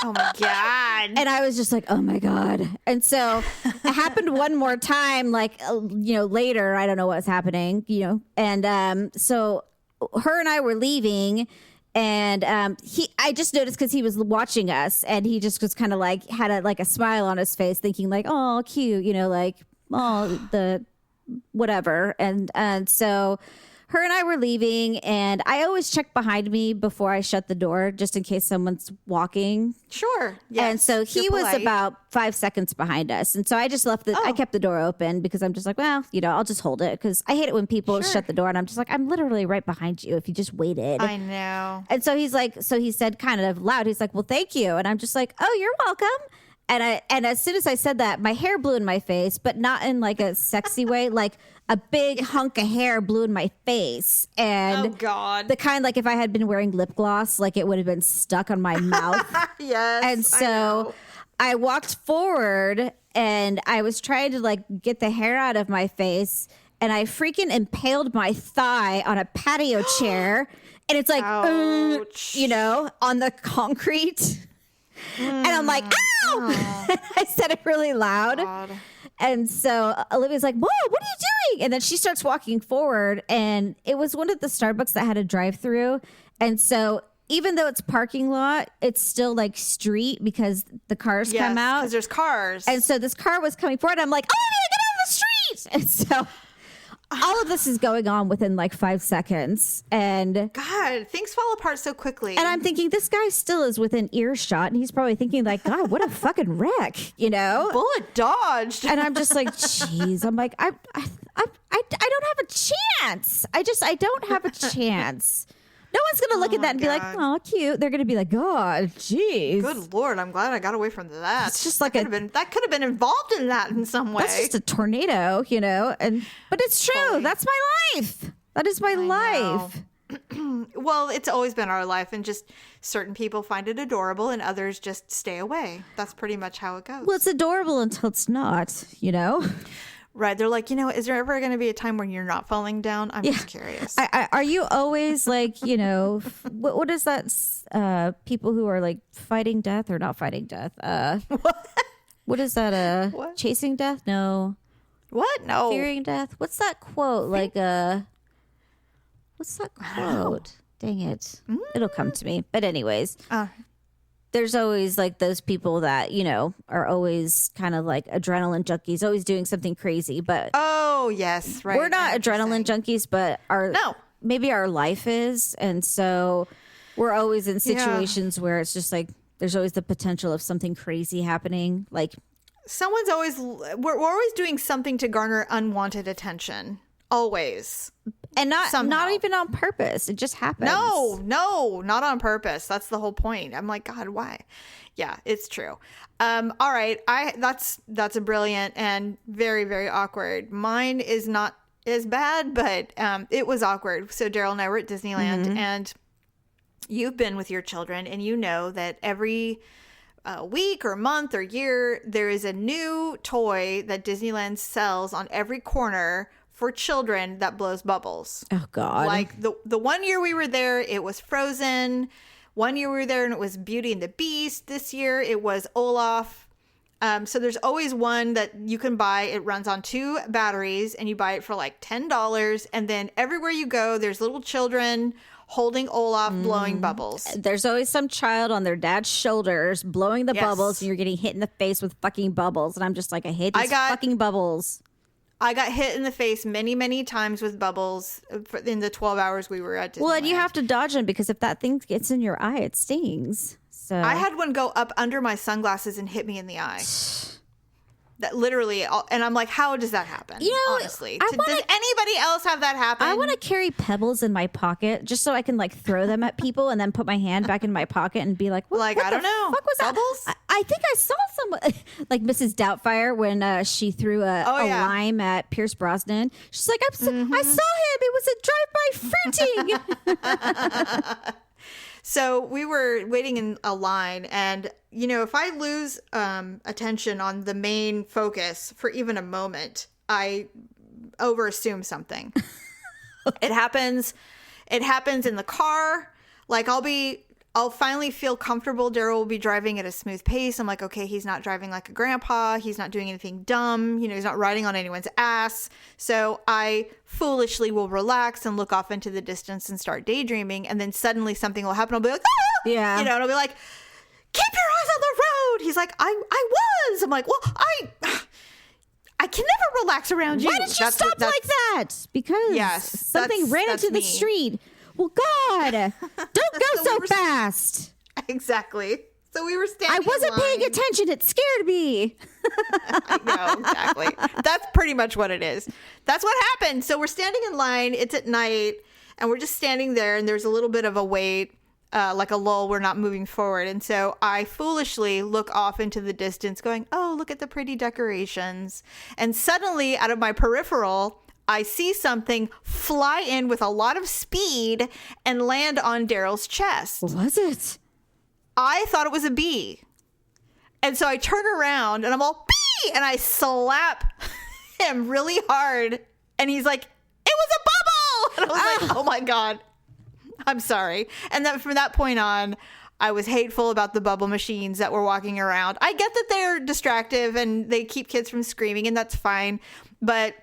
oh my God. and I was just like, oh my God. And so it happened one more time, like, later, I don't know what's happening, and so her and I were leaving. And I just noticed because he was watching us, and he just was kind of like had a smile on his face, thinking like, oh, cute, like, oh, the whatever. And so her and I were leaving, and I always check behind me before I shut the door, just in case someone's walking. Sure. Yes. And so he was about 5 seconds behind us. And so I just I kept the door open because I'm just like, well, I'll just hold it, because I hate it when people shut the door, and I'm just like, I'm literally right behind you if you just waited. I know. And so he said kind of loud, he's like, well, thank you. And I'm just like, oh, you're welcome. And as soon as I said that, my hair blew in my face, but not in like a sexy way, like a big hunk of hair blew in my face. And oh God. the kind, like if I had been wearing lip gloss, like it would have been stuck on my mouth. Yes. And so I walked forward, and I was trying to like get the hair out of my face, and I freaking impaled my thigh on a patio chair. And it's like, on the concrete. And I'm like, ow! I said it really loud. God. And so Olivia's like, whoa, what are you doing? And then she starts walking forward, and it was one of the Starbucks that had a drive-through. And so even though it's parking lot, it's still like street because the cars come out. Because there's cars. And so this car was coming forward. I'm like, Olivia, get out of the street! And so all of this is going on within like 5 seconds. And God, things fall apart so quickly. And I'm thinking, this guy still is within earshot, and he's probably thinking like, God, what a fucking wreck, Bullet dodged. And I'm just like, jeez. I'm like, I don't have a chance. I don't have a chance. No one's gonna look at that and be like, oh, cute. They're gonna be like, God, jeez. Good Lord, I'm glad I got away from that. It's just like that could have been involved in that in some way. That's just a tornado, but it's true. Totally. That's my life. That is my life. Well, it's always been our life, and just certain people find it adorable and others just stay away. That's pretty much how it goes. Well, it's adorable until it's not, Right. They're like, is there ever going to be a time when you're not falling down? I'm just curious. Are you always like, what is that? People who are like fighting death or not fighting death? What is that? What? Chasing death? No. What? No. Fearing death? What's that quote? Like, what's that quote? Dang it. It'll come to me. But anyways. There's always like those people that, are always kind of like adrenaline junkies, always doing something crazy. But oh, yes. Right. We're not adrenaline junkies, but maybe our life is. And so we're always in situations where it's just like there's always the potential of something crazy happening. Like we're always doing something to garner unwanted attention. Always. And not even on purpose. It just happens. No, not on purpose. That's the whole point. I'm like, God, why? Yeah, it's true. All right. That's a brilliant and very, very awkward. Mine is not as bad, but it was awkward. So Daryl and I were at Disneyland, and you've been with your children, and you know that every week or month or year, there is a new toy that Disneyland sells on every corner for children that blows bubbles. Oh, God. Like the one year we were there, it was Frozen. One year we were there and it was Beauty and the Beast. This year it was Olaf. So there's always one that you can buy. It runs on 2 batteries and you buy it for like $10. And then everywhere you go, there's little children holding Olaf blowing bubbles. There's always some child on their dad's shoulders blowing the bubbles, and you're getting hit in the face with fucking bubbles. And I'm just like, I hate these fucking bubbles. I got hit in the face many, many times with bubbles in the 12 hours we were at Disneyland. Well, and you have to dodge them because if that thing gets in your eye, it stings. So I had one go up under my sunglasses and hit me in the eye. That literally, and I'm like, how does that happen? You know, honestly, does anybody else have that happen? I want to carry pebbles in my pocket just so I can like throw them at people and then put my hand back in my pocket and be like, what I don't know. Fuck was Bubbles? That? I think I saw someone like Mrs. Doubtfire when she threw a lime at Pierce Brosnan. She's like, I saw him. It was a drive-by fruiting. So we were waiting in a line, and if I lose attention on the main focus for even a moment, I overassume something. It happens in the car. Like I'll finally feel comfortable. Daryl will be driving at a smooth pace. I'm like, okay, he's not driving like a grandpa. He's not doing anything dumb. He's not riding on anyone's ass. So I foolishly will relax and look off into the distance and start daydreaming. And then suddenly something will happen. I'll be like, ah! Yeah. And I'll be like, keep your eyes on the road. He's like, I was. I'm like, well, I can never relax around you. Why did you stop like that? Because something ran into the street. Well, God, don't go so fast. Exactly. So we were standing. I wasn't paying attention. It scared me. I know, exactly. That's pretty much what it is. That's what happened. So we're standing in line. It's at night, and we're just standing there, and there's a little bit of a wait, like a lull. We're not moving forward. And so I foolishly look off into the distance going, oh, look at the pretty decorations. And suddenly, out of my peripheral, I see something fly in with a lot of speed and land on Daryl's chest. What was it? I thought it was a bee. And so I turn around and I'm all, bee! And I slap him really hard. And he's like, it was a bubble! And I was like, oh my God, I'm sorry. And then from that point on, I was hateful about the bubble machines that were walking around. I get that they're distractive and they keep kids from screaming, and that's fine. But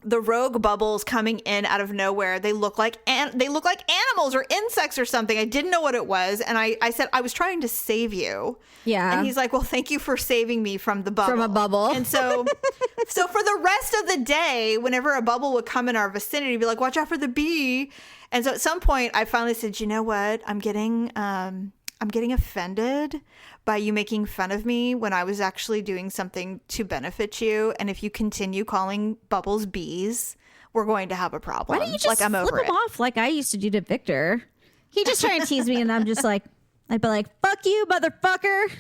the rogue bubbles coming in out of nowhere, they look like animals or insects or something. I didn't know what it was, and I said, I was trying to save you. Yeah. And he's like, well, thank you for saving me from the bubble. From a bubble. And so for the rest of the day, whenever a bubble would come in our vicinity, he'd be like, watch out for the bee. And so at some point I finally said, you know what? I'm getting offended by you making fun of me when I was actually doing something to benefit you. And if you continue calling bubbles bees, we're going to have a problem. Why don't you just flip them off like I used to do to Victor? He just try and tease me, and I'm just like, I'd be like, fuck you, motherfucker.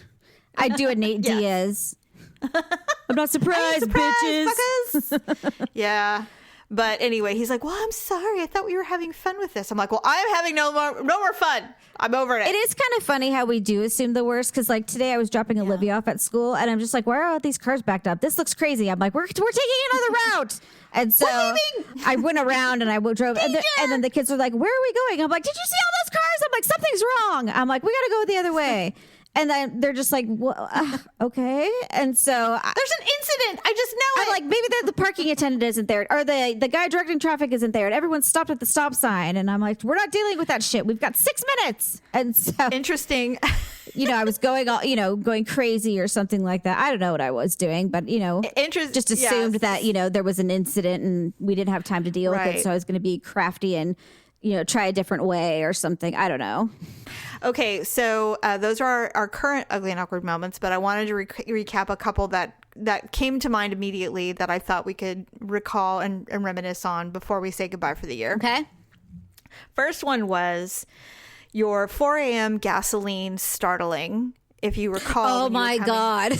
I'd do a Nate Diaz. I'm not surprised, bitches. Yeah. But anyway, he's like, well, I'm sorry. I thought we were having fun with this. I'm like, well, I'm having no more fun. I'm over it. It is kind of funny how we do assume the worst. Because like today I was dropping Olivia off at school, and I'm just like, why are all these cars backed up? This looks crazy. I'm like, we're taking another route. And so I went around and I drove. And then the kids were like, where are we going? I'm like, did you see all those cars? I'm like, something's wrong. I'm like, we got to go the other way. And then they're just like, well, okay. And so there's an incident. I just know I'm like, maybe the parking attendant isn't there, or the guy directing traffic isn't there, and everyone's stopped at the stop sign. And I'm like, we're not dealing with that shit. We've got 6 minutes. And so interesting. I was going crazy or something like that. I don't know what I was doing, but just assumed that there was an incident and we didn't have time to deal with it. So I was going to be crafty and try a different way or something. I don't know. Okay, so those are our current ugly and awkward moments, but I wanted to recap a couple that came to mind immediately that I thought we could recall and reminisce on before we say goodbye for the year. Okay. First one was your 4 a.m. gasoline startling, if you recall. Oh my God.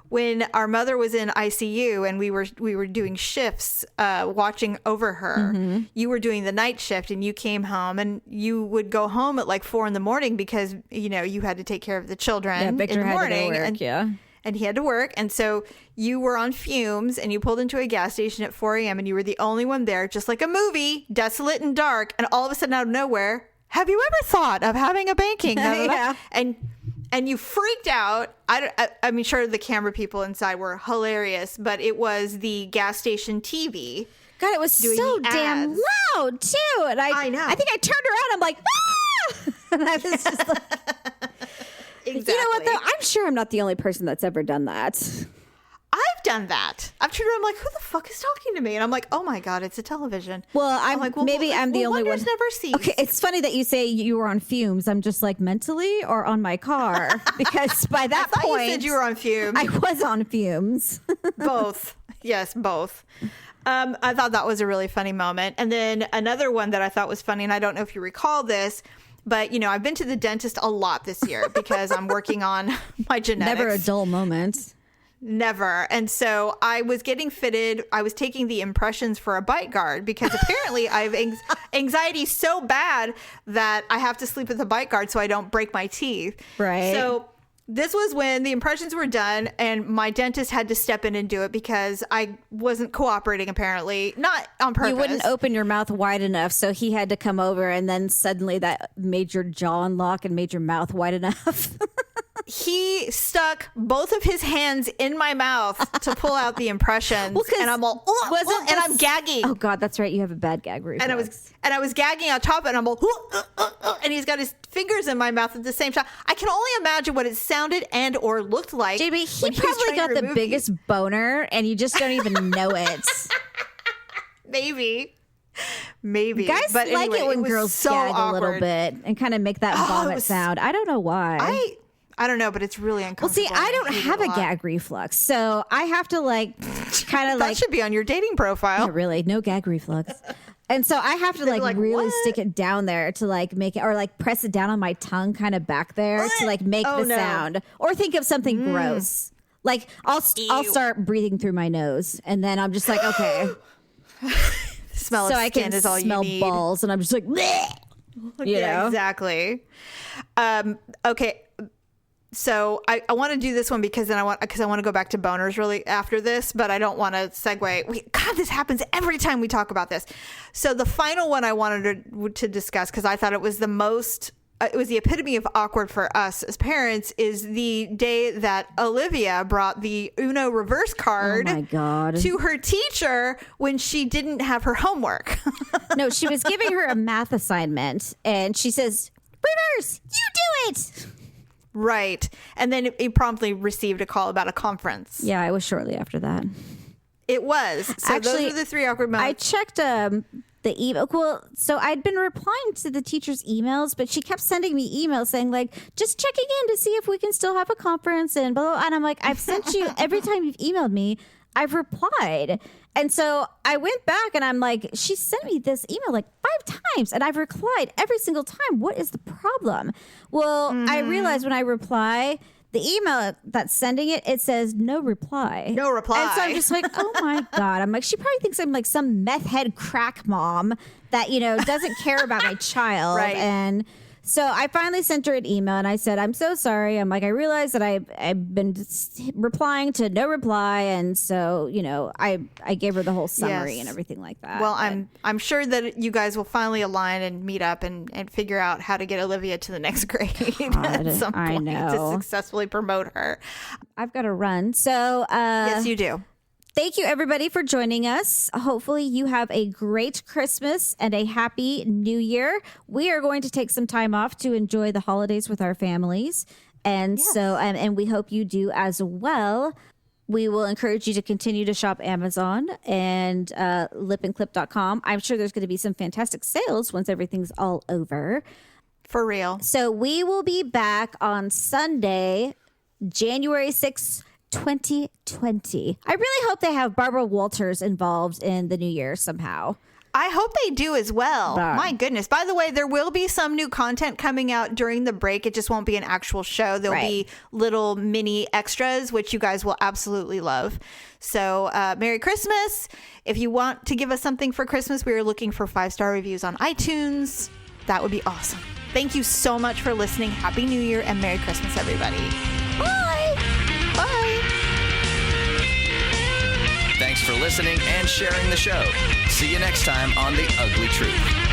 When our mother was in ICU and we were doing shifts, watching over her, you were doing the night shift and you came home, and you would go home at like 4 a.m. because, you had to take care of the children Victor in the morning. Had to go work, and he had to work. And so you were on fumes and you pulled into a gas station at 4 a.m. and you were the only one there, just like a movie, desolate and dark. And all of a sudden out of nowhere, have you ever thought of having a banking? Yeah. And you freaked out. I mean, sure, the camera people inside were hilarious, but it was the gas station TV. God, it was so damn loud, too. And I know. I think I turned around. I'm like, ah! And I was just like... Exactly. You know what, though? I'm sure I'm not the only person that's ever done that. I've done that. I've turned around, I'm like, who the fuck is talking to me? And I'm like, oh my God, it's a television. Well, I'm like, maybe I'm the only one. Never seen. Okay, it's funny that you say you were on fumes. I'm just like, mentally or on my car? Because by that point, you said you were on fumes. I was on fumes. Both. Yes, both. I thought that was a really funny moment. And then another one that I thought was funny, and I don't know if you recall this, but, I've been to the dentist a lot this year because I'm working on my genetics. Never a dull moment. Never. And so I was getting fitted. I was taking the impressions for a bite guard because apparently I have anxiety so bad that I have to sleep with a bite guard so I don't break my teeth. Right. So this was when the impressions were done and my dentist had to step in and do it because I wasn't cooperating, apparently. Not on purpose. You wouldn't open your mouth wide enough, so he had to come over, and then suddenly that made your jaw unlock and made your mouth wide enough. He stuck both of his hands in my mouth to pull out the impressions, and I'm all, and I'm gagging. Oh God, that's right. You have a bad gag reflex. And I was gagging on top, and I'm all, and he's got his fingers in my mouth at the same time. I can only imagine what it sounded and or looked like. JB, he probably got the biggest boner, and you just don't even know it. Maybe. Guys but like anyway, it when girls so gag awkward. a little bit and kind of make that vomit sound. I don't know why. I don't know, but it's really uncomfortable. Well, see, I don't have a gag reflux, so I have to that should be on your dating profile. Yeah, really, no gag reflux. And so I have to really stick it down there to make it, or press it down on my tongue kind of back there to make the sound, or think of something gross. Like I'll start breathing through my nose, and then I'm just like, okay. Smell of skin is all you need. Smell balls, and I'm just like, bleh, you know? Exactly. Okay. So I want to do this one because I want to go back to boners really after this, but I don't want to segue. God, this happens every time we talk about this. So the final one I wanted to discuss, because I thought it was it was the epitome of awkward for us as parents, is the day that Olivia brought the Uno reverse card to her teacher when she didn't have her homework. No, she was giving her a math assignment, and she says, reverse, you do it. Right. And then it promptly received a call about a conference. Yeah, it was shortly after that. It was. So actually, those are the 3 awkward moments. I checked the email. Well, so I'd been replying to the teacher's emails, but she kept sending me emails saying just checking in to see if we can still have a conference and blah, blah, blah. And I'm like, I've sent you, every time you've emailed me, I've replied. And so I went back and I'm like, she sent me this email 5 times and I've replied every single time. What is the problem? Well, I realized when I reply, the email that's sending it says no reply. No reply. And so I'm just like, oh my God. I'm like, she probably thinks I'm some meth head crack mom that, doesn't care about my child. Right. And so I finally sent her an email and I said, I'm so sorry. I'm like, I realized that I've been replying to no reply. And so, I gave her the whole summary and everything like that. Well, I'm sure that you guys will finally align and meet up and figure out how to get Olivia to the next grade at some point to successfully promote her. I've got to run. So yes, you do. Thank you, everybody, for joining us. Hopefully you have a great Christmas and a happy New Year. We are going to take some time off to enjoy the holidays with our families. And so, and we hope you do as well. We will encourage you to continue to shop Amazon and lipandclip.com. I'm sure there's going to be some fantastic sales once everything's all over. For real. So we will be back on Sunday, January 6th, 2020. I really hope they have Barbara Walters involved in the new year somehow. I hope they do as well. My goodness. By the way, there will be some new content coming out during the break. It just won't be an actual show. There'll be little mini extras, which you guys will absolutely love. So Merry Christmas. If you want to give us something for Christmas, we are looking for 5-star reviews on iTunes. That would be awesome. Thank you so much for listening. Happy New Year and Merry Christmas, everybody. Bye. Bye. Thanks for listening and sharing the show. See you next time on The Ugly Truth.